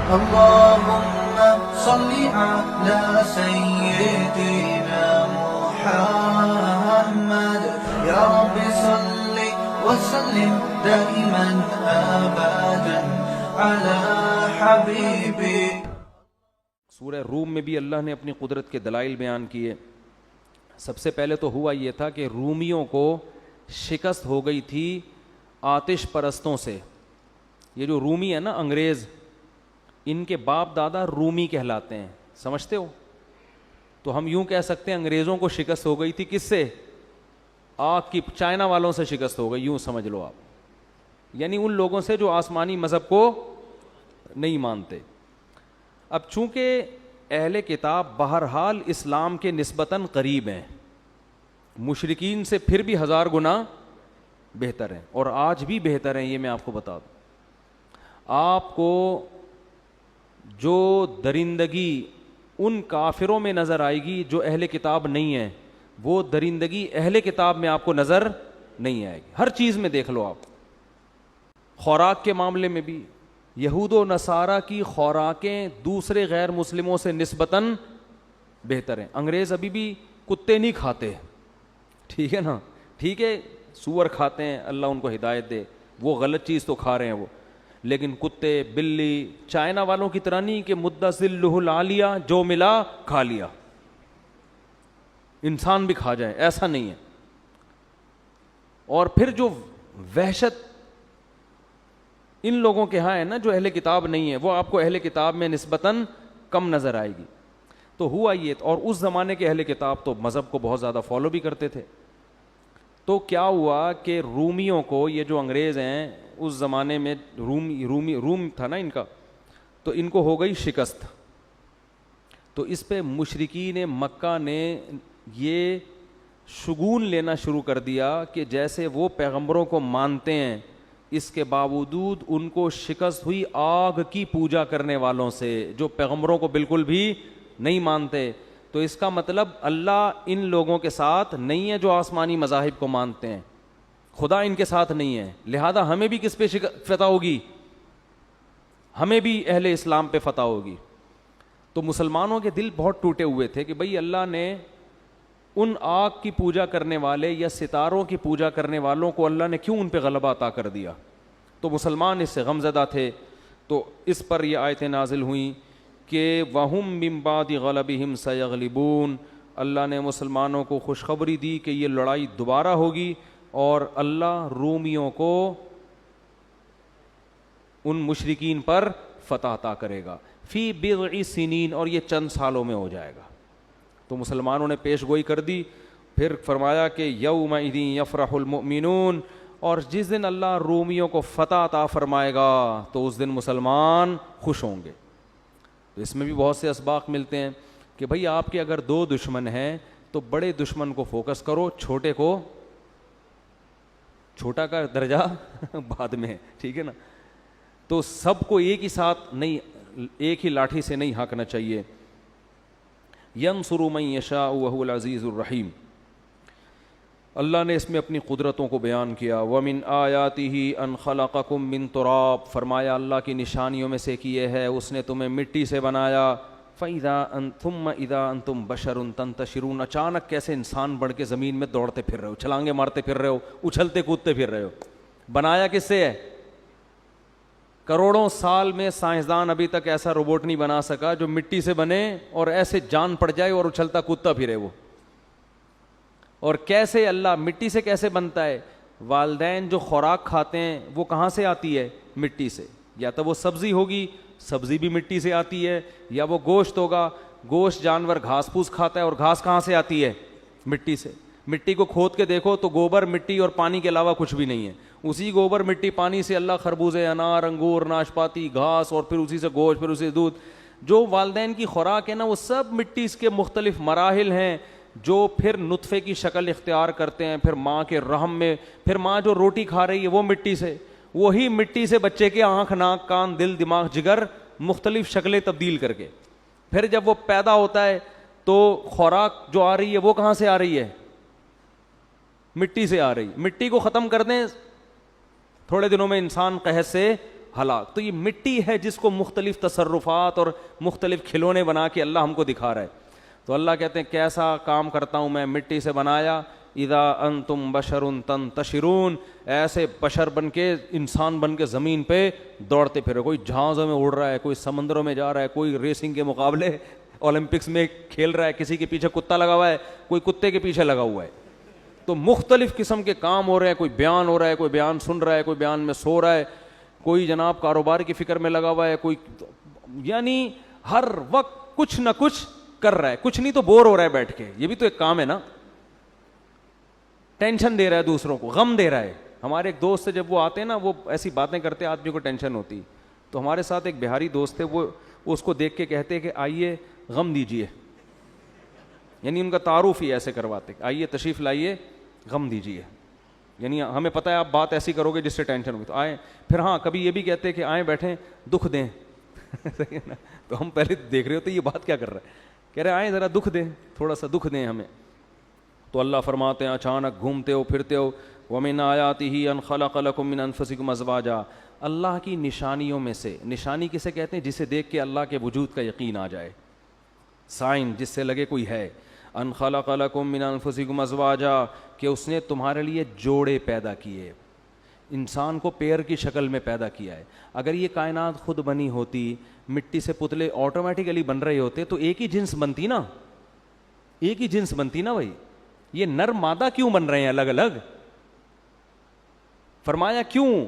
اللهم صل على سيدنا محمد يا رب صل وسلم دائما ابدا على حبيبي. سورہ روم میں بھی اللہ نے اپنی قدرت کے دلائل بیان کیے. سب سے پہلے تو ہوا یہ تھا کہ رومیوں کو شکست ہو گئی تھی آتش پرستوں سے. یہ جو رومی ہے نا انگریز, ان کے باپ دادا رومی کہلاتے ہیں, سمجھتے ہو؟ تو ہم یوں کہہ سکتے ہیں انگریزوں کو شکست ہو گئی تھی کس سے؟ آگ کی, چائنا والوں سے شکست ہو گئی, یوں سمجھ لو آپ. یعنی ان لوگوں سے جو آسمانی مذہب کو نہیں مانتے. اب چونکہ اہل کتاب بہرحال اسلام کے نسبتاً قریب ہیں, مشرکین سے پھر بھی 1000 گنا بہتر ہیں, اور آج بھی بہتر ہیں, یہ میں آپ کو بتا دوں. آپ کو جو درندگی ان کافروں میں نظر آئے گی جو اہل کتاب نہیں ہیں, وہ درندگی اہل کتاب میں آپ کو نظر نہیں آئے گی. ہر چیز میں دیکھ لو آپ. خوراک کے معاملے میں بھی یہود و نصارہ کی خوراکیں دوسرے غیر مسلموں سے نسبتاً بہتر ہیں. انگریز ابھی بھی کتے نہیں کھاتے, ٹھیک ہے نا, ٹھیک ہے سور کھاتے ہیں, اللہ ان کو ہدایت دے, وہ غلط چیز تو کھا رہے ہیں وہ, لیکن کتے بلی چائنا والوں کی طرح نہیں کہ مدّ ذلہ العالیہ جو ملا کھا لیا, انسان بھی کھا جائے, ایسا نہیں ہے. اور پھر جو وحشت ان لوگوں کے ہاں ہے نا جو اہل کتاب نہیں ہے, وہ آپ کو اہل کتاب میں نسبتاً کم نظر آئے گی. تو ہوا یہ, اور اس زمانے کے اہل کتاب تو مذہب کو بہت زیادہ فالو بھی کرتے تھے. تو کیا ہوا کہ رومیوں کو, یہ جو انگریز ہیں اس زمانے میں روم تھا نا ان کا, تو ان کو ہو گئی شکست. تو اس پہ مشرکین مکہ نے یہ شگون لینا شروع کر دیا کہ جیسے وہ پیغمبروں کو مانتے ہیں, اس کے باوجود ان کو شکست ہوئی آگ کی پوجا کرنے والوں سے جو پیغمبروں کو بالکل بھی نہیں مانتے. تو اس کا مطلب اللہ ان لوگوں کے ساتھ نہیں ہے جو آسمانی مذاہب کو مانتے ہیں, خدا ان کے ساتھ نہیں ہے. لہذا ہمیں بھی کس پہ فتح ہوگی؟ ہمیں بھی اہل اسلام پہ فتح ہوگی. تو مسلمانوں کے دل بہت ٹوٹے ہوئے تھے کہ بھئی اللہ نے ان آگ کی پوجا کرنے والے یا ستاروں کی پوجا کرنے والوں کو اللہ نے کیوں ان پہ غلبہ عطا کر دیا. تو مسلمان اس سے غمزدہ تھے. تو اس پر یہ آیتیں نازل ہوئیں کہ وَهُمْ مِن بَعْدِ غَلَبِهِمْ سَيَغْلِبُونَ. اللہ نے مسلمانوں کو خوشخبری دی کہ یہ لڑائی دوبارہ ہوگی اور اللہ رومیوں کو ان مشرکین پر فتح عطا کرے گا فی بضع سنین, اور یہ چند سالوں میں ہو جائے گا. تو مسلمانوں نے پیش گوئی کر دی. پھر فرمایا کہ یومئذ یفرح المؤمنون, اور جس دن اللہ رومیوں کو فتح عطا فرمائے گا تو اس دن مسلمان خوش ہوں گے. تو اس میں بھی بہت سے اسباق ملتے ہیں کہ بھئی آپ کے اگر 2 دشمن ہیں تو بڑے دشمن کو فوکس کرو, چھوٹے کو, چھوٹا کا درجہ بعد میں ہے, ٹھیک ہے نا. تو سب کو ایک ہی ساتھ نہیں, ایک ہی لاٹھی سے نہیں ہانکنا چاہیے. ینصر من یشاء وهو العزیز الرحیم. اللہ نے اس میں اپنی قدرتوں کو بیان کیا. وَمِنْ آیَاتِهِ أَنْ خَلَقَكُم مِّن تُرَابٍ, فرمایا اللہ کی نشانیوں میں سے کہ یہ ہے اس نے تمہیں مٹی سے بنایا. ثُمَّ إِذَا أَنْتُمْ بَشَرٌ تَنْتَشِرُونَ, اچانک کیسے انسان بڑھ کے زمین میں دوڑتے پھر رہے ہو, چھلانگے مارتے پھر رہے ہو, اچھلتے کودتے پھر رہے ہو. بنایا کس سے ہے؟ کروڑوں سال میں سائنسدان ابھی تک ایسا روبوٹ نہیں بنا سکا جو مٹی سے بنے اور ایسے جان پڑ جائے اور اچھلتا کودتا پھرے وہ. اور کیسے اللہ مٹی سے کیسے بنتا ہے؟ والدین جو خوراک کھاتے ہیں وہ کہاں سے آتی ہے؟ مٹی سے. یا تو وہ سبزی ہوگی, سبزی بھی مٹی سے آتی ہے, یا وہ گوشت ہوگا, گوشت جانور گھاس پھوس کھاتا ہے اور گھاس کہاں سے آتی ہے؟ مٹی سے. مٹی کو کھود کے دیکھو تو گوبر مٹی اور پانی کے علاوہ کچھ بھی نہیں ہے. اسی گوبر مٹی پانی سے اللہ خربوزے, انار, انگور, ناشپاتی, گھاس, اور پھر اسی سے گوشت, پھر اسی سے دودھ. جو والدین کی خوراک ہے نا وہ سب مٹی کے مختلف مراحل ہیں جو پھر نطفے کی شکل اختیار کرتے ہیں, پھر ماں کے رحم میں, پھر ماں جو روٹی کھا رہی ہے وہ مٹی سے, وہی مٹی سے بچے کے آنکھ, ناک, کان, دل, دماغ, جگر مختلف شکلیں تبدیل کر کے پھر جب وہ پیدا ہوتا ہے تو خوراک جو آ رہی ہے وہ کہاں سے آ رہی ہے؟ مٹی سے آ رہی. مٹی کو ختم کر دیں, تھوڑے دنوں میں انسان قحط سے ہلاک. تو یہ مٹی ہے جس کو مختلف تصرفات اور مختلف کھلونے بنا کے اللہ ہم کو دکھا رہا ہے. تو اللہ کہتے ہیں کیسا کام کرتا ہوں میں, مٹی سے بنایا. اذا انتم بشر تنتشرون, ایسے بشر بن کے, انسان بن کے زمین پہ دوڑتے پھرے. کوئی جہازوں میں اڑ رہا ہے, کوئی سمندروں میں جا رہا ہے, کوئی ریسنگ کے مقابلے اولمپکس میں کھیل رہا ہے, کسی کے پیچھے کتا لگا ہوا ہے, کوئی کتے کے پیچھے لگا ہوا ہے. تو مختلف قسم کے کام ہو رہے ہیں, کوئی بیان ہو رہا ہے, کوئی بیان سن رہا ہے, کوئی بیان میں سو رہا ہے, کوئی جناب کاروبار کی فکر میں لگا ہوا ہے, کوئی یعنی ہر وقت کچھ نہ کچھ کر رہا ہے. کچھ نہیں تو بور ہو رہا ہے بیٹھ کے, یہ بھی تو ایک کام ہے نا. ٹینشن دے رہا ہے دوسروں کو, غم دے رہا ہے. ہمارے ایک دوست جب وہ آتے ہیں نا, وہ ایسی باتیں کرتے آدمی کو ٹینشن ہوتی. تو ہمارے ساتھ ایک بہاری دوست تھے, وہ اس کو دیکھ کے کہتے کہ آئیے غم دیجئے, یعنی ان کا تعارف ہی ایسے کرواتے, آئیے تشریف لائیے غم دیجئے. یعنی ہمیں پتہ ہے آپ بات ایسی کرو گے جس سے ٹینشن ہوگی تو آئیں. پھر ہاں کبھی یہ بھی کہتے کہ آئیں بیٹھیں دکھ دیں. صحیح ہے نا. تو ہم پہلے دیکھ رہے ہوتے یہ بات کیا کر رہا ہے, کہہ رہے آئیں ذرا دکھ دیں, تھوڑا سا دکھ دیں ہمیں. تو اللہ فرماتے ہیں اچانک گھومتے ہو پھرتے ہو. وَمِنْ آيَاتِهِ أَنْ خَلَقَ لَكُم مِّنْ أَنفُسِكُمْ أَزْوَاجًا, اللہ کی نشانیوں میں سے, نشانی کسے کہتے ہیں, جسے دیکھ کے اللہ کے وجود کا یقین آ جائے, سائن جس سے لگے کوئی ہے. ان خلق لکم من انفسکم ازواجا, کہ اس نے تمہارے لیے جوڑے پیدا کیے, انسان کو پیر کی شکل میں پیدا کیا ہے. اگر یہ کائنات خود بنی ہوتی, مٹی سے پتلے آٹومیٹیکلی بن رہے ہوتے تو ایک ہی جنس بنتی نا, ایک ہی جنس بنتی نا بھائی. یہ نر مادہ کیوں بن رہے ہیں الگ الگ؟ فرمایا کیوں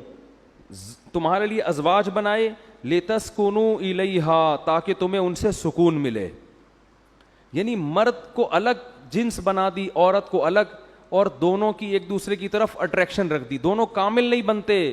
تمہارے لیے ازواج بنائے, لتسکنوا الیہا, تاکہ تمہیں ان سے سکون ملے. یعنی مرد کو الگ جنس بنا دی, عورت کو الگ, اور دونوں کی ایک دوسرے کی طرف اٹریکشن رکھ دی. دونوں کامل نہیں بنتے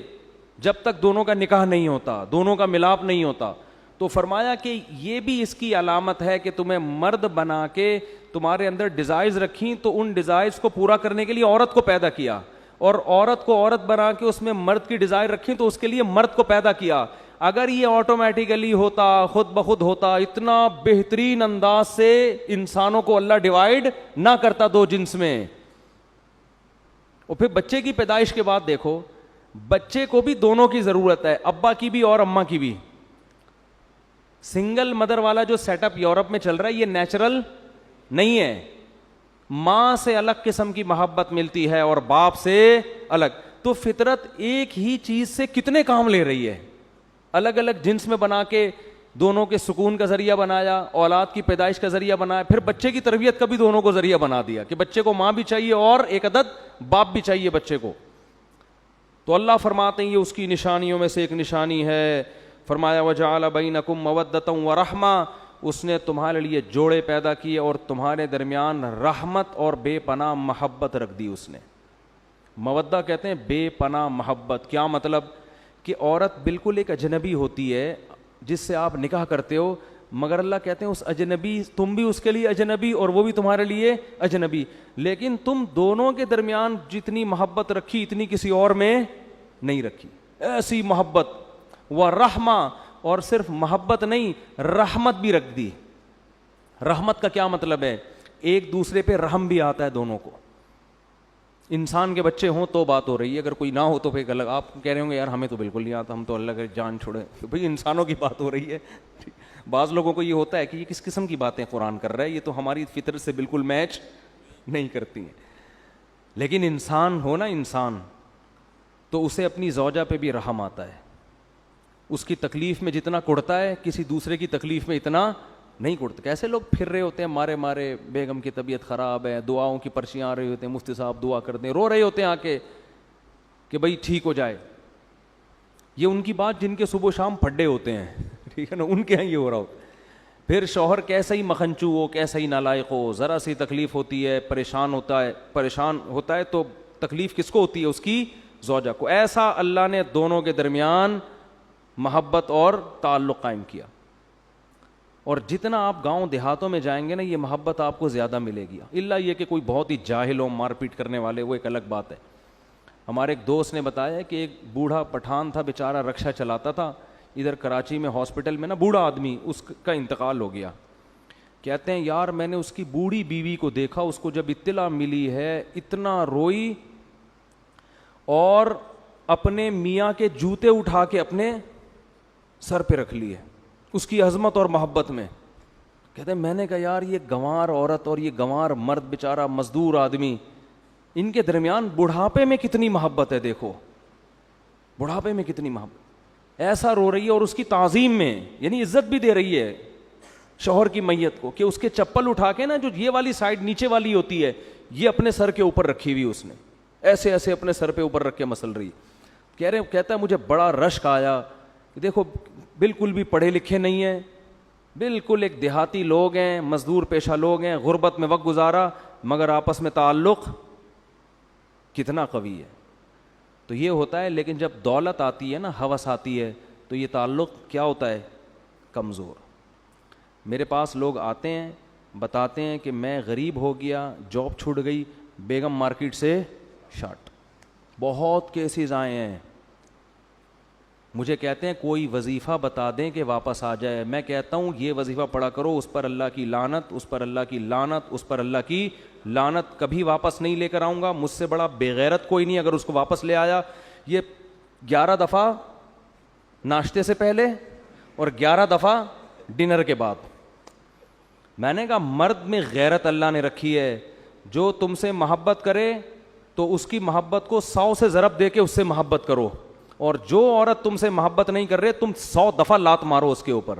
جب تک دونوں کا نکاح نہیں ہوتا, دونوں کا ملاپ نہیں ہوتا. تو فرمایا کہ یہ بھی اس کی علامت ہے کہ تمہیں مرد بنا کے تمہارے اندر ڈیزائرز رکھیں, تو ان ڈیزائرز کو پورا کرنے کے لیے عورت کو پیدا کیا, اور عورت کو عورت بنا کے اس میں مرد کی ڈیزائر رکھیں تو اس کے لیے مرد کو پیدا کیا. اگر یہ آٹومیٹیکلی ہوتا, خود بخود ہوتا, اتنا بہترین انداز سے انسانوں کو اللہ ڈیوائیڈ نہ کرتا دو جنس میں. اور پھر بچے کی پیدائش کے بعد دیکھو, بچے کو بھی دونوں کی ضرورت ہے, ابا کی بھی اور اماں کی بھی. سنگل مدر والا جو سیٹ اپ یورپ میں چل رہا ہے یہ نیچرل نہیں ہے. ماں سے الگ قسم کی محبت ملتی ہے اور باپ سے الگ. تو فطرت ایک ہی چیز سے کتنے کام لے رہی ہے, الگ الگ جنس میں بنا کے دونوں کے سکون کا ذریعہ بنایا, اولاد کی پیدائش کا ذریعہ بنایا, پھر بچے کی تربیت کا بھی دونوں کو ذریعہ بنا دیا کہ بچے کو ماں بھی چاہیے اور ایک عدد باپ بھی چاہیے بچے کو. تو اللہ فرماتے ہیں یہ اس کی نشانیوں میں سے ایک نشانی ہے. فرمایا وجعل بینکم مودۃ ورحمہ, اس نے تمہارے لیے جوڑے پیدا کیے اور تمہارے درمیان رحمت اور بے پناہ محبت رکھ دی اس نے. مودہ کہتے ہیں بے پناہ محبت. کیا مطلب؟ کہ عورت بالکل ایک اجنبی ہوتی ہے جس سے آپ نکاح کرتے ہو, مگر اللہ کہتے ہیں اس اجنبی, تم بھی اس کے لیے اجنبی اور وہ بھی تمہارے لیے اجنبی, لیکن تم دونوں کے درمیان جتنی محبت رکھی اتنی کسی اور میں نہیں رکھی. ایسی محبت ورحمہ, اور صرف محبت نہیں رحمت بھی رکھ دی. رحمت کا کیا مطلب ہے؟ ایک دوسرے پہ رحم بھی آتا ہے دونوں کو. انسان کے بچے ہوں تو بات ہو رہی ہے, اگر کوئی نہ ہو تو پھر الگ. آپ کہہ رہے ہوں گے یار ہمیں تو بالکل نہیں آتا, ہم تو اللہ کے جان چھوڑے. بھئی انسانوں کی بات ہو رہی ہے. بعض لوگوں کو یہ ہوتا ہے کہ یہ کس قسم کی باتیں قرآن کر رہا ہے, یہ تو ہماری فطرت سے بالکل میچ نہیں کرتی ہیں. لیکن انسان ہو نا انسان, تو اسے اپنی زوجہ پہ بھی رحم آتا ہے. اس کی تکلیف میں جتنا کڑتا ہے کسی دوسرے کی تکلیف میں اتنا نہیں کڑتا. کیسے لوگ پھر رہے ہوتے ہیں مارے مارے, بیگم کی طبیعت خراب ہے, دعاؤں کی پرچیاں آ رہی ہوتے ہیں, مفتی صاحب دعا کر دیں, رو رہے ہوتے ہیں آ کے کہ بھائی ٹھیک ہو جائے. یہ ان کی بات جن کے صبح و شام پھڈے ہوتے ہیں, ٹھیک ہے نا, ان کے یہاں یہ ہو رہا ہو. پھر شوہر کیسا ہی مکھنچو ہو, کیسا ہی نالائق ہو, ذرا سی تکلیف ہوتی ہے پریشان ہوتا ہے تو تکلیف کس کو ہوتی ہے؟ اس کی زوجہ کو. ایسا اللہ نے دونوں کے درمیان محبت اور تعلق قائم کیا. اور جتنا آپ گاؤں دیہاتوں میں جائیں گے نا یہ محبت آپ کو زیادہ ملے گی, الا یہ کہ کوئی بہت ہی جاہل ہو, مار پیٹ کرنے والے, وہ ایک الگ بات ہے. ہمارے ایک دوست نے بتایا کہ ایک بوڑھا پٹھان تھا بیچارہ, رکشا چلاتا تھا ادھر کراچی میں, ہاسپٹل میں نا بوڑھا آدمی, اس کا انتقال ہو گیا. کہتے ہیں یار میں نے اس کی بوڑھی بیوی کو دیکھا, اس کو جب اطلاع ملی ہے اتنا روئی اور اپنے میاں کے جوتے اٹھا کے اپنے سر پہ رکھ لی ہے اس کی عظمت اور محبت میں. کہتے ہیں میں نے کہا یار یہ گنوار عورت اور یہ گنوار مرد بیچارہ مزدور آدمی, ان کے درمیان بڑھاپے میں کتنی محبت ہے, دیکھو بڑھاپے میں کتنی محبت, ایسا رو رہی ہے اور اس کی تعظیم میں, یعنی عزت بھی دے رہی ہے شوہر کی میت کو, کہ اس کے چپل اٹھا کے نا جو یہ والی سائڈ نیچے والی ہوتی ہے یہ اپنے سر کے اوپر رکھی ہوئی اس نے, ایسے ایسے اپنے سر پہ اوپر رکھ کے مسل رہی. کہتا ہے مجھے بڑا رشک آیا, دیکھو بالکل بھی پڑھے لکھے نہیں ہیں, بالکل ایک دیہاتی لوگ ہیں, مزدور پیشہ لوگ ہیں, غربت میں وقت گزارا, مگر آپس میں تعلق کتنا قوی ہے. تو یہ ہوتا ہے, لیکن جب دولت آتی ہے نا, ہوس آتی ہے, تو یہ تعلق کیا ہوتا ہے, کمزور. میرے پاس لوگ آتے ہیں بتاتے ہیں کہ میں غریب ہو گیا, جاب چھوٹ گئی, بیگم مارکیٹ سے شارٹ. بہت کیسز آئے ہیں, مجھے کہتے ہیں کوئی وظیفہ بتا دیں کہ واپس آ جائے. میں کہتا ہوں یہ وظیفہ پڑھا کرو, اس پر اللہ کی لعنت, اس پر اللہ کی لعنت, اس پر اللہ کی لعنت, کبھی واپس نہیں لے کر آؤں گا. مجھ سے بڑا بے غیرت کوئی نہیں اگر اس کو واپس لے آیا. یہ 11 دفعہ ناشتے سے پہلے اور 11 دفعہ ڈنر کے بعد. میں نے کہا مرد میں غیرت اللہ نے رکھی ہے, جو تم سے محبت کرے تو اس کی محبت کو 100 سے ضرب دے کے اس سے محبت کرو, اور جو عورت تم سے محبت نہیں کر رہے تم 100 دفعہ لات مارو اس کے اوپر.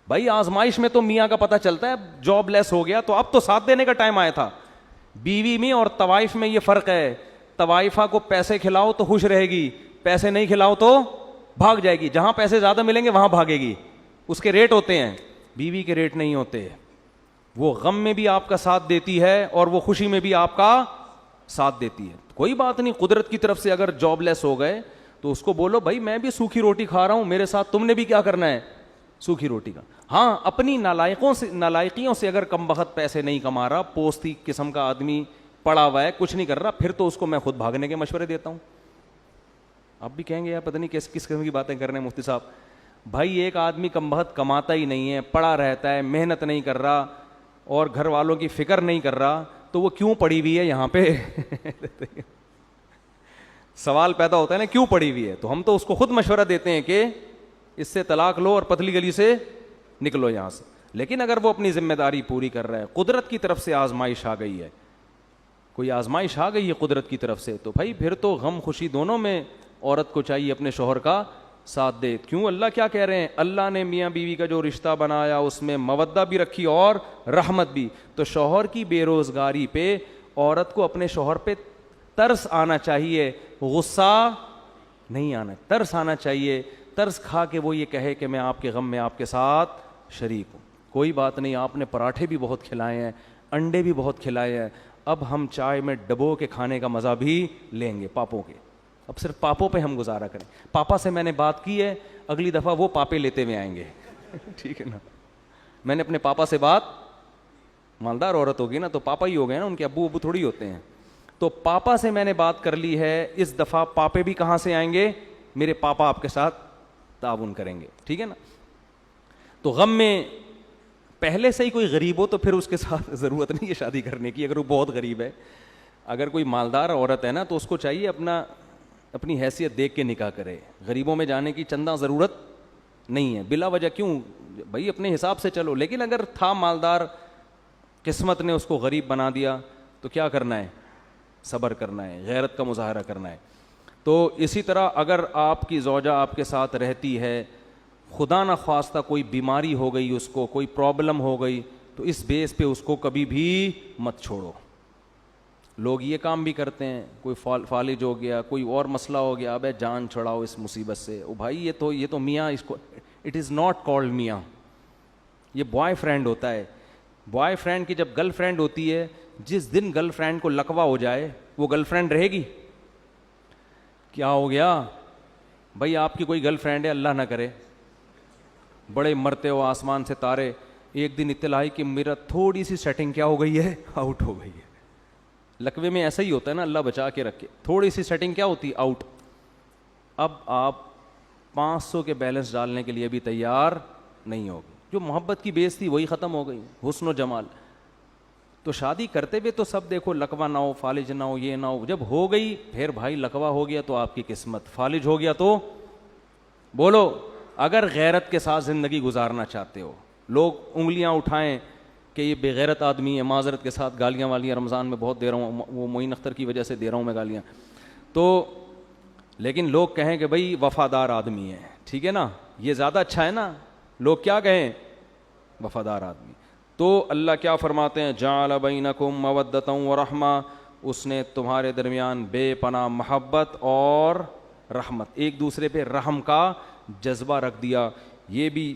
بھائی آزمائش میں تو میاں کا پتہ چلتا ہے, جاب لیس ہو گیا تو اب تو ساتھ دینے کا ٹائم آیا تھا. بیوی میں اور طوائف میں یہ فرق ہے, طوائفہ کو پیسے کھلاؤ تو خوش رہے گی, پیسے نہیں کھلاؤ تو بھاگ جائے گی, جہاں پیسے زیادہ ملیں گے وہاں بھاگے گی. اس کے ریٹ ہوتے ہیں, بیوی کے ریٹ نہیں ہوتے. وہ غم میں بھی آپ کا ساتھ دیتی ہے اور وہ خوشی میں بھی آپ کا ساتھ دیتی ہے. کوئی بات نہیں, قدرت کی طرف سے اگر جاب لیس ہو گئے تو اس کو بولو بھائی میں بھی سوکھی روٹی کھا رہا ہوں, میرے ساتھ تم نے بھی کیا کرنا ہے, سوکھی روٹی کا. ہاں اپنی نالائقیوں سے اگر کم بخت پیسے نہیں کما رہا, پوستی قسم کا آدمی پڑا ہوا ہے, کچھ نہیں کر رہا, پھر تو اس کو میں خود بھاگنے کے مشورے دیتا ہوں. آپ بھی کہیں گے یار پتہ نہیں کس قسم کی باتیں کر رہے ہیں مفتی صاحب. بھائی ایک آدمی کم بخت کماتا ہی نہیں ہے, پڑا رہتا ہے, محنت نہیں کر رہا اور گھر والوں کی فکر نہیں کر رہا, تو وہ کیوں پڑی ہوئی ہے یہاں پہ؟ سوال پیدا ہوتا ہے نا کیوں پڑی ہوئی ہے. تو ہم تو اس کو خود مشورہ دیتے ہیں کہ اس سے طلاق لو اور پتلی گلی سے نکلو یہاں سے. لیکن اگر وہ اپنی ذمہ داری پوری کر رہا ہے, قدرت کی طرف سے آزمائش آ گئی ہے, کوئی آزمائش آ گئی ہے قدرت کی طرف سے, تو بھائی پھر تو غم خوشی دونوں میں عورت کو چاہیے اپنے شوہر کا ساتھ دے. کیوں اللہ کیا کہہ رہے ہیں, اللہ نے میاں بیوی کا جو رشتہ بنایا اس میں مودہ بھی رکھی اور رحمت بھی. تو شوہر کی بے روزگاری پہ عورت کو اپنے شوہر پہ ترس آنا چاہیے, غصہ نہیں آنا, ترس آنا چاہیے. ترس کھا کے وہ یہ کہے کہ میں آپ کے غم میں آپ کے ساتھ شریک ہوں. کوئی بات نہیں, آپ نے پراٹھے بھی بہت کھلائے ہیں, انڈے بھی بہت کھلائے ہیں, اب ہم چائے میں ڈبو کے کھانے کا مزہ بھی لیں گے پاپوں کے. اب صرف پاپوں پہ ہم گزارا کریں. پاپا سے میں نے بات کی ہے, اگلی دفعہ وہ پاپے لیتے ہوئے آئیں گے. ٹھیک ہے نا, میں نے اپنے پاپا سے بات, مالدار عورت ہوگی نا تو پاپا ہی ہو گئے نا, ان کے ابو تھوڑی ہوتے ہیں. تو پاپا سے میں نے بات کر لی ہے, اس دفعہ پاپے بھی کہاں سے آئیں گے, میرے پاپا آپ کے ساتھ تعاون کریں گے. ٹھیک ہے نا. تو غم میں پہلے سے ہی کوئی غریب ہو تو پھر اس کے ساتھ ضرورت نہیں ہے شادی کرنے کی, اگر وہ بہت غریب ہے. اگر کوئی مالدار عورت ہے نا تو اس کو چاہیے اپنی حیثیت دیکھ کے نکاح کرے. غریبوں میں جانے کی چندہ ضرورت نہیں ہے بلا وجہ. کیوں بھائی, اپنے حساب سے چلو. لیکن اگر تھا مالدار, قسمت نے اس کو غریب بنا دیا, تو کیا کرنا ہے, صبر کرنا ہے, غیرت کا مظاہرہ کرنا ہے. تو اسی طرح اگر آپ کی زوجہ آپ کے ساتھ رہتی ہے, خدا نہ خواستہ کوئی بیماری ہو گئی, اس کو کوئی پرابلم ہو گئی, تو اس بیس پہ اس کو کبھی بھی مت چھوڑو. لوگ یہ کام بھی کرتے ہیں, کوئی فالج ہو گیا, کوئی اور مسئلہ ہو گیا, ابے جان چھڑاؤ اس مصیبت سے. او بھائی یہ تو میاں, اس کو اٹ از ناٹ کالڈ میاں, یہ بوائے فرینڈ ہوتا ہے. بوائے فرینڈ کی جب گرل فرینڈ ہوتی ہے, جس دن گرل فرینڈ کو لقوہ ہو جائے وہ گرل فرینڈ رہے گی؟ کیا ہو گیا بھائی, آپ کی کوئی گرل فرینڈ ہے, اللہ نہ کرے, بڑے مرتے ہو آسمان سے تارے, ایک دن اطلاع آئی کہ میرا تھوڑی سی سیٹنگ کیا ہو گئی ہے, آؤٹ ہو گئی ہے. لقوے میں ایسا ہی ہوتا ہے نا, اللہ بچا کے رکھے, تھوڑی سی سیٹنگ کیا ہوتی, آؤٹ. اب آپ 500 کے بیلنس ڈالنے کے لیے بھی تیار نہیں ہوگے. جو محبت کی بیس تھی وہی ختم ہو گئی, حسن و جمال. تو شادی کرتے ہوئے تو سب دیکھو لقوہ نہ ہو, فالج نہ ہو, یہ نہ ہو. جب ہو گئی پھر بھائی لقوہ ہو گیا تو آپ کی قسمت, فالج ہو گیا تو بولو اگر غیرت کے ساتھ زندگی گزارنا چاہتے ہو. لوگ انگلیاں اٹھائیں کہ یہ بے غیرت آدمی ہے, معذرت کے ساتھ گالیاں والیاں رمضان میں بہت دے رہا ہوں, وہ معین اختر کی وجہ سے دے رہا ہوں میں گالیاں, تو لیکن لوگ کہیں کہ بھائی وفادار آدمی ہے, ٹھیک ہے نا, یہ زیادہ اچھا ہے نا, لوگ کیا کہیں وفادار آدمی. تو اللہ کیا فرماتے ہیں, جعل بینکم مودۃ ورحمہ, اس نے تمہارے درمیان بے پناہ محبت اور رحمت, ایک دوسرے پہ رحم کا جذبہ رکھ دیا, یہ بھی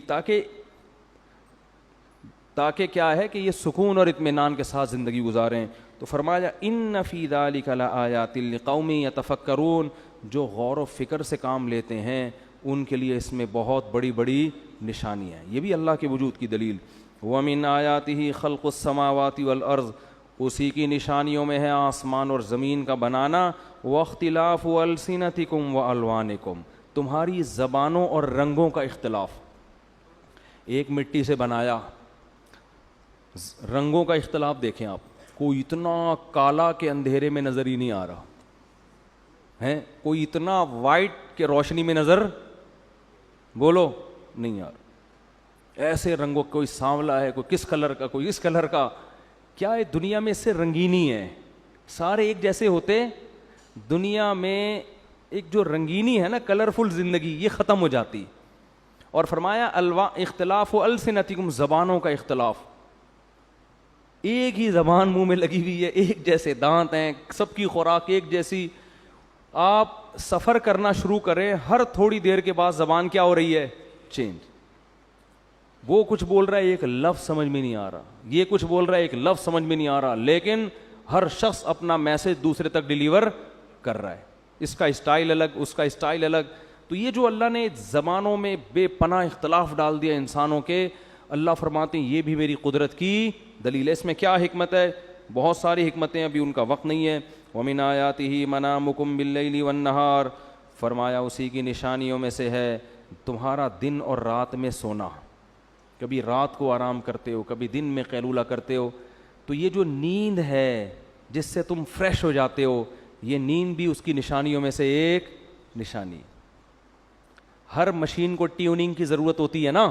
تاکہ کیا ہے کہ یہ سکون اور اطمینان کے ساتھ زندگی گزاریں. تو فرمایا ان فی ذلک لآیات لقوم یتفکرون, جو غور و فکر سے کام لیتے ہیں ان کے لیے اس میں بہت بڑی بڑی نشانیاں ہیں. یہ بھی اللہ کے وجود کی دلیل. ومن آیاتہ خلق السماوات والارض, اسی کی نشانیوں میں ہے آسمان اور زمین کا بنانا. واختلاف السنتکم والوانکم, تمہاری زبانوں اور رنگوں کا اختلاف. ایک مٹی سے بنایا, رنگوں کا اختلاف دیکھیں آپ, کوئی اتنا کالا کہ اندھیرے میں نظر ہی نہیں آ رہا ہے, کوئی اتنا وائٹ کہ روشنی میں نظر بولو نہیں آ رہا. ایسے رنگوں, کوئی سانولا ہے, کوئی کس کلر کا, کوئی اس کلر کا. کیا ہے دنیا میں اس سے رنگینی ہے, سارے ایک جیسے ہوتے. دنیا میں ایک جو رنگینی ہے نا, کلرفل زندگی, یہ ختم ہو جاتی. اور فرمایا اختلاف السنتکم, زبانوں کا اختلاف. ایک ہی زبان منہ میں لگی ہوئی ہے, ایک جیسے دانت ہیں, سب کی خوراک ایک جیسی. آپ سفر کرنا شروع کریں, ہر تھوڑی دیر کے بعد زبان کیا ہو رہی ہے, چینج. وہ کچھ بول رہا ہے, ایک لفظ سمجھ میں نہیں آ رہا, یہ کچھ بول رہا ہے, ایک لفظ سمجھ میں نہیں آ رہا, لیکن ہر شخص اپنا میسج دوسرے تک ڈیلیور کر رہا ہے. اس کا اسٹائل الگ, اس کا اسٹائل الگ. تو یہ جو اللہ نے زبانوں میں بے پناہ اختلاف ڈال دیا انسانوں کے, اللہ فرماتے ہیں یہ بھی میری قدرت کی دلیل ہے. اس میں کیا حکمت ہے, بہت ساری حکمتیں, ابھی ان کا وقت نہیں ہے. وَمِنْ آیَاتِهِ مَنَامُكُمْ بِاللَّيْلِ وَالنَّهَارِ, فرمایا اسی کی نشانیوں میں سے ہے تمہارا دن اور رات میں سونا. کبھی رات کو آرام کرتے ہو, کبھی دن میں قیلولہ کرتے ہو. تو یہ جو نیند ہے جس سے تم فریش ہو جاتے ہو, یہ نیند بھی اس کی نشانیوں میں سے ایک نشانی. ہر مشین کو ٹیوننگ کی ضرورت ہوتی ہے نا.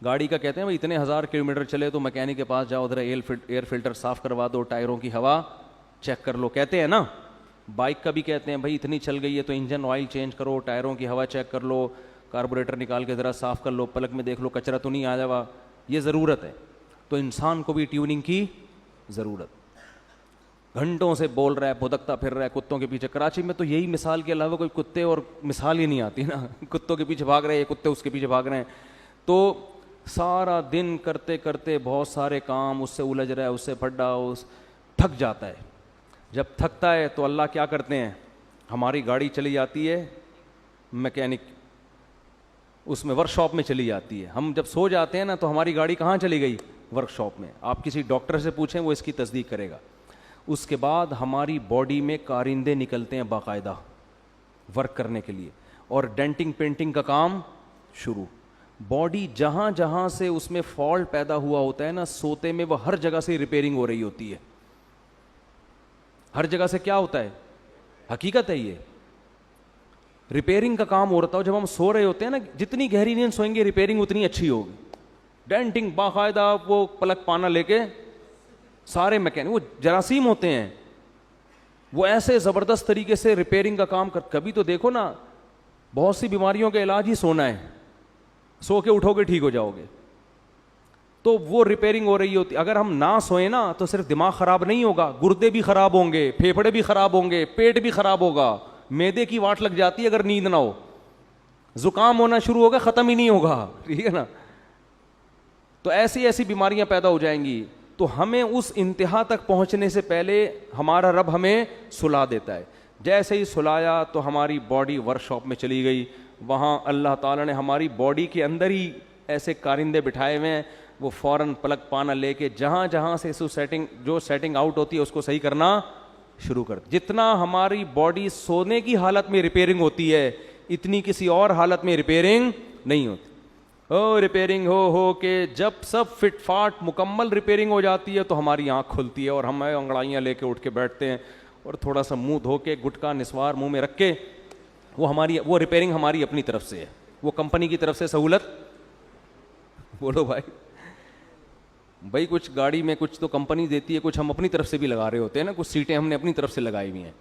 گاڑی کا کہتے ہیں بھائی اتنے 1000 کلومیٹر چلے تو میکینک کے پاس جاؤ, ادھر ایئر فلٹر صاف کروا دو, ٹائروں کی ہوا چیک کر لو, کہتے ہیں نا. بائک کا بھی کہتے ہیں بھائی اتنی چل گئی ہے تو انجن آئل چینج کرو, ٹائروں کی ہوا چیک کر لو, کاربوریٹر نکال کے ذرا صاف کر لو, پلک میں دیکھ لو کچرا تو نہیں آ جاوا. یہ ضرورت ہے. تو انسان کو بھی ٹیوننگ کی ضرورت. گھنٹوں سے بول رہا ہے, بھدکتا پھر رہا ہے کتوں کے پیچھے. کراچی میں تو یہی مثال کے علاوہ کوئی کتے اور مثال ہی نہیں آتی نا. کتوں کے پیچھے بھاگ رہے ہیں, کتے اس کے پیچھے بھاگ رہے ہیں. تو سارا دن کرتے کرتے بہت سارے کام, اس سے الجھ رہا ہے, اس سے پھڈا, اس تھک جاتا ہے. جب تھکتا ہے تو اللہ کیا کرتے ہیں, ہماری گاڑی چلی جاتی ہے میکینک, اس میں ورک شاپ میں چلی جاتی ہے. ہم جب سو جاتے ہیں نا تو ہماری گاڑی کہاں چلی گئی, ورک شاپ میں. آپ کسی ڈاکٹر سے پوچھیں وہ اس کی تصدیق کرے گا. اس کے بعد ہماری باڈی میں کارندے نکلتے ہیں باقاعدہ ورک کرنے کے لیے, اور ڈینٹنگ پینٹنگ کا کام شروع. باڈی جہاں جہاں سے اس میں فالٹ پیدا ہوا ہوتا ہے نا, سوتے میں وہ ہر جگہ سے ریپیئرنگ ہو رہی ہوتی ہے. ہر جگہ سے کیا ہوتا ہے, حقیقت ہے یہ, ریپیئرنگ کا کام ہو رہا ہے. جب ہم سو رہے ہوتے ہیں نا, جتنی گہری نیند سوئیں گے ریپیئرنگ اتنی اچھی ہوگی. ڈینٹنگ باقاعدہ, وہ پلک پانا لے کے سارے میکینک, وہ جراثیم ہوتے ہیں, وہ ایسے زبردست طریقے سے ریپیئرنگ کا کام کبھی تو دیکھو نا, بہت سی بیماریوں کا علاج ہی سونا ہے, سو کے اٹھو گے ٹھیک ہو جاؤ گے. تو وہ ریپیئرنگ ہو رہی ہوتی. اگر ہم نہ سوئیں نا تو صرف دماغ خراب نہیں ہوگا, گردے بھی خراب ہوں گے, پھیپھڑے بھی خراب ہوں گے, پیٹ بھی خراب ہوگا, معدے کی واٹ لگ جاتی ہے اگر نیند نہ ہو, زکام ہونا شروع ہوگا, ختم ہی نہیں ہوگا, ٹھیک ہے نا. تو ایسی ایسی بیماریاں پیدا ہو جائیں گی. تو ہمیں اس انتہا تک پہنچنے سے پہلے ہمارا رب ہمیں سلا دیتا ہے. جیسے ہی سلایا تو ہماری باڈی ورک شاپ میں چلی گئی. وہاں اللہ تعالیٰ نے ہماری باڈی کے اندر ہی ایسے کارندے بٹھائے ہوئے ہیں, وہ فوراً پلک پانا لے کے جہاں جہاں سے جو سیٹنگ آؤٹ ہوتی ہے اس کو صحیح کرنا شروع کر. جتنا ہماری باڈی سونے کی حالت میں ریپیئرنگ ہوتی ہے, اتنی کسی اور حالت میں ریپیئرنگ نہیں ہوتی. ریپیئرنگ ہو کے جب سب فٹ فاٹ مکمل ریپیئرنگ ہو جاتی ہے تو ہماری آنکھ کھلتی ہے اور ہم انگڑائیاں لے کے اٹھ کے بیٹھتے ہیں, اور تھوڑا سا منہ دھو کے گٹکا نسوار منہ میں رکھ کے, وہ ریپیئرنگ ہماری اپنی طرف سے ہے. وہ کمپنی کی طرف سے سہولت. بولو بھائی کچھ گاڑی میں کچھ تو کمپنی دیتی ہے, کچھ ہم اپنی طرف سے بھی لگا رہے ہوتے ہیں نا, کچھ سیٹیں ہم نے اپنی طرف سے لگائی ہوئی ہیں.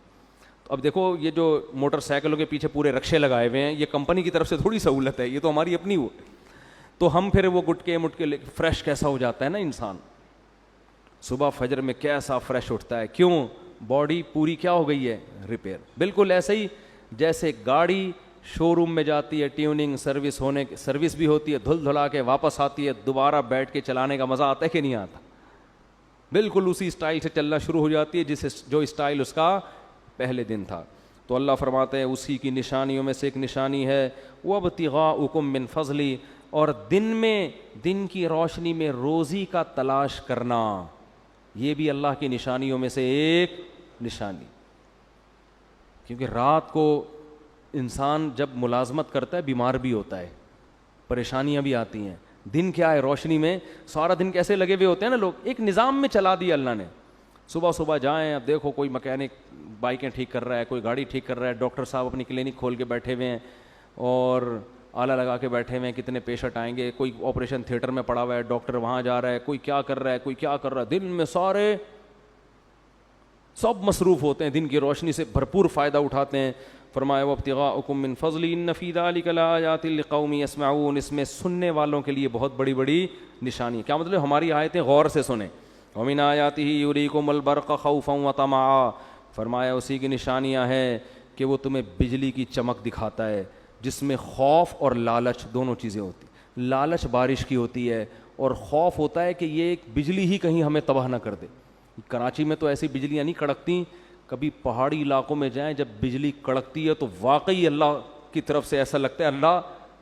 تو اب دیکھو یہ جو موٹر سائیکلوں کے پیچھے پورے رکشے لگائے ہوئے ہیں, یہ کمپنی کی طرف سے تھوڑی سہولت ہے, یہ تو ہماری اپنی ہو. تو ہم پھر وہ گٹکے مٹکے فریش کیسا ہو جاتا ہے نا انسان, صبح فجر میں کیسا فریش اٹھتا ہے, کیوں؟ باڈی پوری کیا ہو گئی ہے, ریپیئر. بالکل ایسے ہی جیسے گاڑی شو روم میں جاتی ہے, ٹیوننگ سروس بھی ہوتی ہے, دھل دھلا کے واپس آتی ہے, دوبارہ بیٹھ کے چلانے کا مزہ آتا ہے کہ نہیں آتا؟ بالکل اسی اسٹائل سے چلنا شروع ہو جاتی ہے جو اسٹائل اس کا پہلے دن تھا. تو اللہ فرماتے ہیں اسی کی نشانیوں میں سے ایک نشانی ہے وَابْتِغَاؤُكُم مِّن فَضْلِهِ, اور دن کی روشنی میں روزی کا تلاش کرنا, یہ بھی اللہ کی نشانیوں میں سے ایک نشانی. کیونکہ رات کو انسان جب ملازمت کرتا ہے بیمار بھی ہوتا ہے, پریشانیاں بھی آتی ہیں. دن کیا ہے, روشنی میں سارا دن کیسے لگے ہوئے ہوتے ہیں نا لوگ, ایک نظام میں چلا دیا اللہ نے. صبح جائیں, اب دیکھو کوئی مکینک بائکیں ٹھیک کر رہا ہے, کوئی گاڑی ٹھیک کر رہا ہے, ڈاکٹر صاحب اپنی کلینک کھول کے بیٹھے ہوئے ہیں اور آلہ لگا کے بیٹھے ہوئے ہیں, کتنے پیشنٹ آئیں گے, کوئی آپریشن تھیٹر میں پڑا ہوا ہے, ڈاکٹر وہاں جا رہا ہے, کوئی کیا کر رہا ہے, کوئی کیا کر رہا ہے. دن میں سارے سب مصروف ہوتے ہیں, دن کی روشنی سے بھرپور فائدہ اٹھاتے ہیں. فرمایا وابتغاؤکم من فضل ان فی ذلک لآیات لقوم یسمعون, اس میں سننے والوں کے لیے بہت بڑی بڑی نشانی. کیا مطلب؟ ہماری آیتیں غور سے سنیں. ومن آیاتہ یریکم البرق خوفا وطمعا, فرمایا اسی کی نشانیاں ہیں کہ وہ تمہیں بجلی کی چمک دکھاتا ہے جس میں خوف اور لالچ دونوں چیزیں ہوتی. لالچ بارش کی ہوتی ہے اور خوف ہوتا ہے کہ یہ ایک بجلی ہی کہیں ہمیں تباہ نہ کر دے. کراچی میں تو ایسی بجلیاں نہیں کڑکتی, کبھی پہاڑی علاقوں میں جائیں جب بجلی کڑکتی ہے تو واقعی اللہ کی طرف سے ایسا لگتا ہے اللہ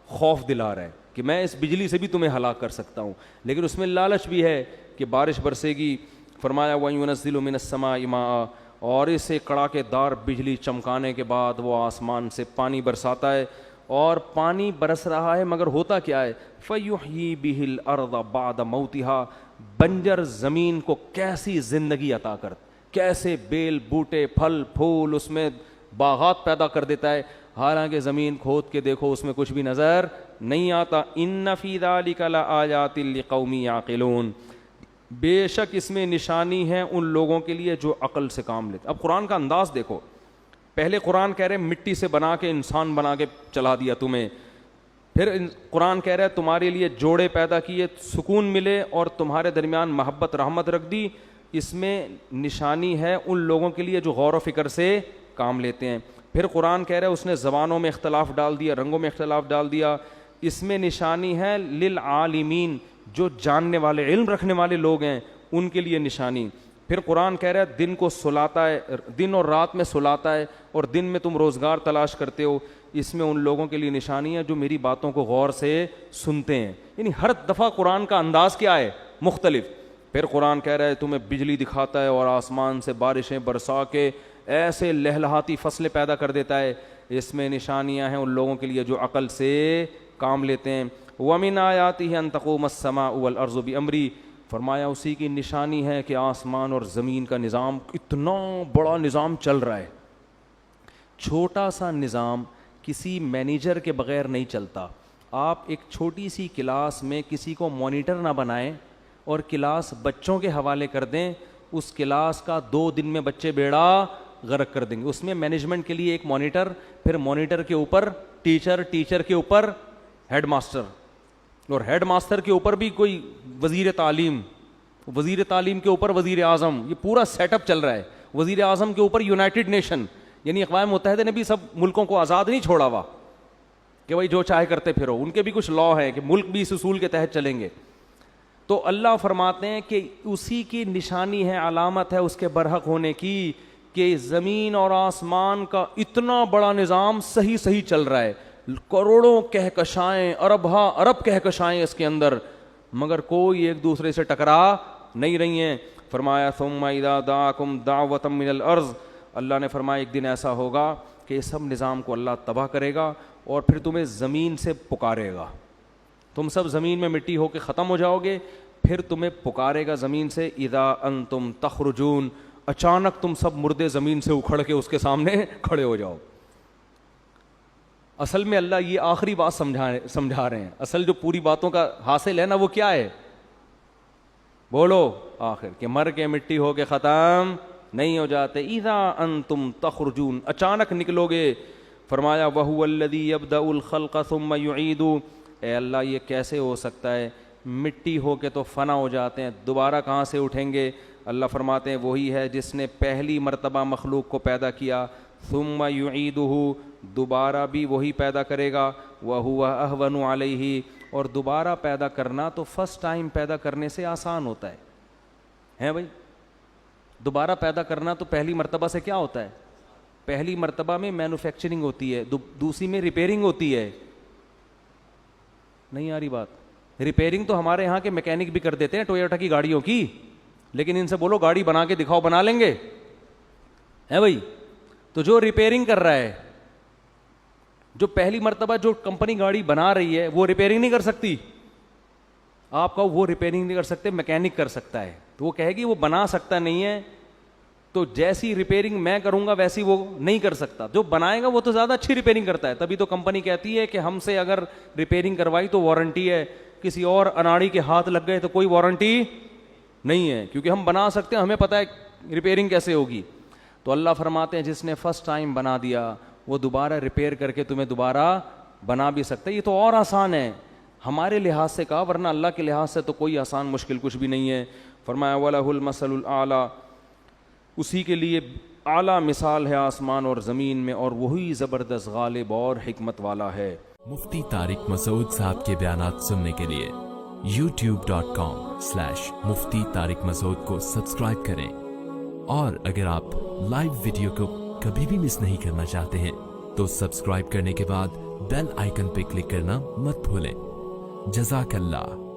خوف دلا رہا ہے کہ میں اس بجلی سے بھی تمہیں ہلاک کر سکتا ہوں. لیکن اس میں لالچ بھی ہے کہ بارش برسے گی. فرمایا وَيُنَزِّلُ مِنَ السَّمَاءِ مَاءً, اور اسے کڑاکے دار بجلی چمکانے کے بعد وہ آسمان سے پانی برساتا ہے. اور پانی برس رہا ہے مگر ہوتا کیا ہے, فَيُحْيِي بِهِ الْأَرْضَ بَعْدَ مَوْتِهَا, بنجر زمین کو کیسی زندگی عطا کرتا, کیسے بیل بوٹے پھل پھول اس میں باغات پیدا کر دیتا ہے, حالانکہ زمین کھود کے دیکھو اس میں کچھ بھی نظر نہیں آتا. ان فی ذلک لآیات لقوم یعقلون, بے شک اس میں نشانی ہے ان لوگوں کے لیے جو عقل سے کام لیتے. اب قرآن کا انداز دیکھو, پہلے قرآن کہہ رہے مٹی سے بنا کے انسان بنا کے چلا دیا تمہیں, پھر قرآن کہہ رہا ہے تمہارے لیے جوڑے پیدا کیے سکون ملے اور تمہارے درمیان محبت رحمت رکھ دی. اس میں نشانی ہے ان لوگوں کے لیے جو غور و فکر سے کام لیتے ہیں. پھر قرآن کہہ رہا ہے اس نے زبانوں میں اختلاف ڈال دیا, رنگوں میں اختلاف ڈال دیا. اس میں نشانی ہے للعالمین, جو جاننے والے علم رکھنے والے لوگ ہیں ان کے لیے نشانی. پھر قرآن کہہ رہا ہے دن کو سلاتا ہے, دن اور رات میں سلاتا ہے اور دن میں تم روزگار تلاش کرتے ہو. اس میں ان لوگوں کے لیے نشانی ہے جو میری باتوں کو غور سے سنتے ہیں. یعنی ہر دفعہ قرآن کا انداز کیا ہے, مختلف. پھر قرآن کہہ رہا ہے تمہیں بجلی دکھاتا ہے اور آسمان سے بارشیں برسا کے ایسے لہلہاتی فصلیں پیدا کر دیتا ہے. اس میں نشانیاں ہیں ان لوگوں کے لیے جو عقل سے کام لیتے ہیں. وَمِنْ آیَاتِهِ أَن تَقُومَ السَّمَاءُ وَالْأَرْضُ بِأَمْرِهِ, فرمایا اسی کی نشانی ہے کہ آسمان اور زمین کا نظام, اتنا بڑا نظام چل رہا ہے. چھوٹا سا نظام کسی مینیجر کے بغیر نہیں چلتا. آپ ایک چھوٹی سی کلاس میں کسی کو مانیٹر نہ بنائیں اور کلاس بچوں کے حوالے کر دیں, اس کلاس کا 2 دن میں بچے بیڑا غرق کر دیں گے. اس میں مینجمنٹ کے لیے ایک مانیٹر, پھر مانیٹر کے اوپر ٹیچر, ٹیچر کے اوپر ہیڈ ماسٹر, اور ہیڈ ماسٹر کے اوپر بھی کوئی وزیر تعلیم, وزیر تعلیم کے اوپر وزیر اعظم. یہ پورا سیٹ اپ چل رہا ہے. وزیر اعظم کے اوپر یونائٹڈ نیشن, یعنی اقوام متحدہ نے بھی سب ملکوں کو آزاد نہیں چھوڑا ہوا کہ بھائی جو چاہے کرتے پھرو, ان کے بھی کچھ لا ہے کہ ملک بھی اس اصول کے تحت چلیں گے. تو اللہ فرماتے ہیں کہ اسی کی نشانی ہے, علامت ہے اس کے برحق ہونے کی, کہ زمین اور آسمان کا اتنا بڑا نظام صحیح صحیح چل رہا ہے. کروڑوں کہکشائیں, ارب کہکشائیں اس کے اندر, مگر کوئی ایک دوسرے سے ٹکرا نہیں رہی ہیں. فرمایا ثم اذا دعاکم دعوۃ من الارض, اللہ نے فرمایا ایک دن ایسا ہوگا کہ اس سب نظام کو اللہ تباہ کرے گا اور پھر تمہیں زمین سے پکارے گا. تم سب زمین میں مٹی ہو کے ختم ہو جاؤ گے, پھر تمہیں پکارے گا زمین سے. اذا انتم تخرجون, اچانک تم سب مردے زمین سے اکھڑ کے اس کے سامنے کھڑے ہو جاؤ. اصل میں اللہ یہ آخری بات سمجھا رہے ہیں. اصل جو پوری باتوں کا حاصل ہے نا وہ کیا ہے؟ بولو آخر کہ مر کے مٹی ہو کے ختم نہیں ہو جاتے. اذا انتم تخرجون, اچانک نکلو گے. فرمایا وہو الذی یبدأ الخلق ثم یعید, اے اللہ یہ کیسے ہو سکتا ہے؟ مٹی ہو کے تو فنا ہو جاتے ہیں, دوبارہ کہاں سے اٹھیں گے؟ اللہ فرماتے ہیں وہی ہے جس نے پہلی مرتبہ مخلوق کو پیدا کیا, ثم یعیدہ, دوبارہ بھی وہی پیدا کرے گا, وہو اہون علیہ, اور دوبارہ پیدا کرنا تو فرسٹ ٹائم پیدا کرنے سے آسان ہوتا ہے بھائی. دوبارہ پیدا کرنا تو پہلی مرتبہ سے کیا ہوتا ہے؟ پہلی مرتبہ میں مینوفیکچرنگ ہوتی ہے, دوسری میں ریپیئرنگ ہوتی ہے. نہیں آ رہی بات؟ ریپیئرنگ تو ہمارے یہاں کے میکینک بھی کر دیتے ہیں ٹویوٹا کی گاڑیوں کی, لیکن ان سے بولو گاڑی بنا کے دکھاؤ, بنا لیں گے؟ ہے بھائی. تو جو ریپیئرنگ کر رہا ہے, جو پہلی مرتبہ جو کمپنی گاڑی بنا رہی ہے وہ ریپیئرنگ نہیں کر سکتی. آپ کا وہ ریپیئرنگ نہیں کر سکتے, میکینک کر سکتا ہے. تو وہ کہے گی وہ بنا سکتا نہیں ہے, تو جیسی ریپیئرنگ میں کروں گا ویسی وہ نہیں کر سکتا. جو بنائے گا وہ تو زیادہ اچھی ریپیئرنگ کرتا ہے. تبھی تو کمپنی کہتی ہے کہ ہم سے اگر ریپیئرنگ کروائی تو وارنٹی ہے, کسی اور اناڑی کے ہاتھ لگ گئے تو کوئی وارنٹی نہیں ہے, کیونکہ ہم بنا سکتے ہیں, ہمیں پتہ ہے ریپیئرنگ کیسے ہوگی. تو اللہ فرماتے ہیں جس نے فرسٹ ٹائم بنا دیا وہ دوبارہ ریپیئر کر کے تمہیں دوبارہ بنا بھی سکتا ہے. یہ تو اور آسان ہے ہمارے لحاظ سے کہا, ورنہ اللہ کے لحاظ سے تو کوئی آسان مشکل کچھ بھی نہیں ہے. فرمایا وَلَهُ الْمَثَلُ الْأَعْلَى, اسی کے لیے اعلیٰ مثال ہے آسمان اور زمین میں, اور وہی زبردست غالب اور حکمت والا ہے. مفتی طارق مسعود صاحب کے بیانات سننے کے لیے youtube.com/مفتی طارق مسعود کو سبسکرائب کریں, اور اگر آپ لائیو ویڈیو کو کبھی بھی مس نہیں کرنا چاہتے ہیں تو سبسکرائب کرنے کے بعد بیل آئیکن پہ کلک کرنا مت بھولیں. جزاک اللہ.